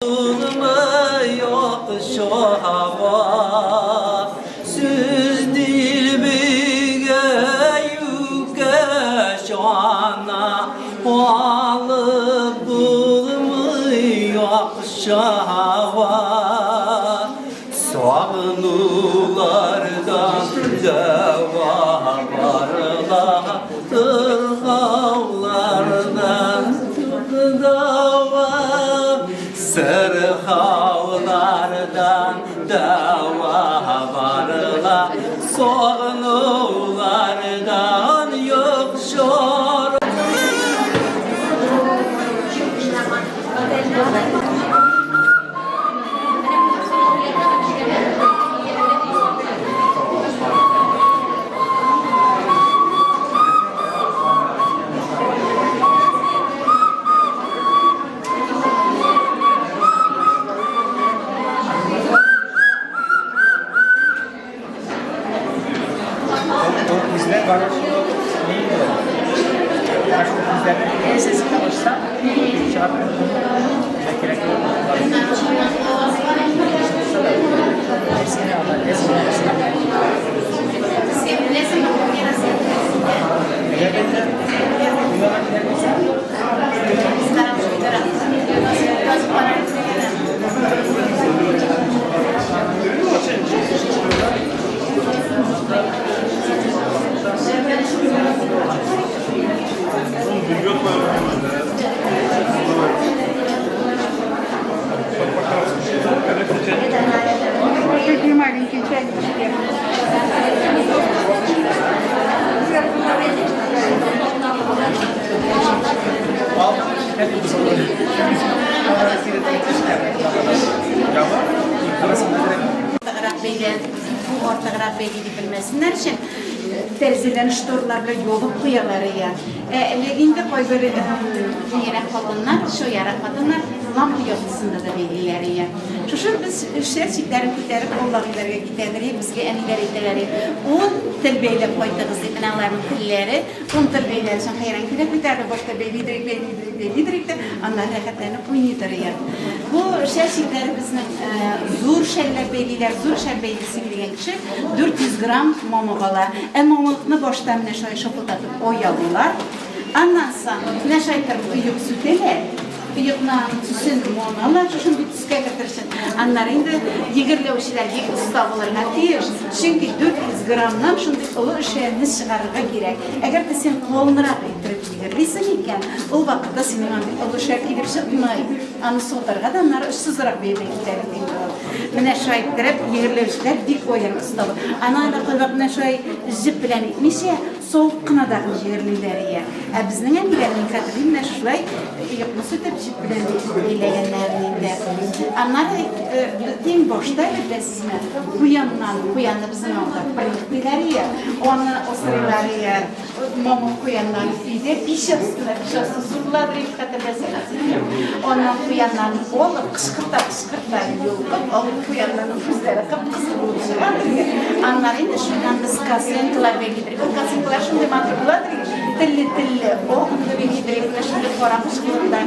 Yok şu hava Süz dilbige şu ana Valı bulmuyor şu hava Soğanulardan deva varla Tırhavlardan dava Sırhavlardan dava varla Soğanulardan yok şor Bizler var. Neyi var? Başka bizlerden en sesi kalırsa cevap gerek yok. Hepsini alır. Hepsini ortağıra belli bilmesinler için terzilerin ştorlarla yolu kıyaları ya. Leginde koy böyle yere falanlar, şu yere kadınlar lamp yolcusunda da bellileri ya. Şu biz şerçiklerin giderip oğlanlara gidenleri, bizge eniler iteleri. On tilbeyle koydığımız ibnaların tilleri, on tilbeyle sen hayran gidip giderdi, başta bellidirik de onlar hakikaten oynuyordur ya. Bu şerçikleri bizim zor şeyler belliler, zor şey bellisi bilgen kişi 400 gram mamavala. Mamalıkını boştan neşayı şapıldatıp oyalıyorlar. Ondan sonra neşayı kırıp uyup süteler. Uyukla tüsün monalar, şuşun bir tüske getirsin. Onlar indi yigirlevşiler, yigir ustavlarına teyir. Çünkü 400 gramdan şunday ulu işlerini çıkarırga gerek. Eğer de sen kolunırak ettirip yigirliysen iken, o vakitte senin ulu işler gidip çıkmayı. Anı soğutarga da onlar ışsızırak beybekler edildi. Neşayı ettirip yigirlevşiler dik oyan ustavı. Anayla koymak neşayı jip bilen etmişe, soğuk kınadağın yerlileri. Bizden emilerin katılayım neşayı yapması da jip bilen eyleyenlerinde. Onlar din boştaydı da sizin bu yanına bizim orada birlikteleri ya, onu o sırıları ya, mamun kuyandan bir de pişastılar, zurladı ilk hatırlasınız. Ondan kuyandan olup kışkırta yollup, olup kuyandan kızları kıpkısır oluşuyor. Onlar indi şundan biz kasıntılar bellidir. O kasıntılar şimdi mantıklıdır. Tilli, o bellidir. Şimdi koramış kılırlar.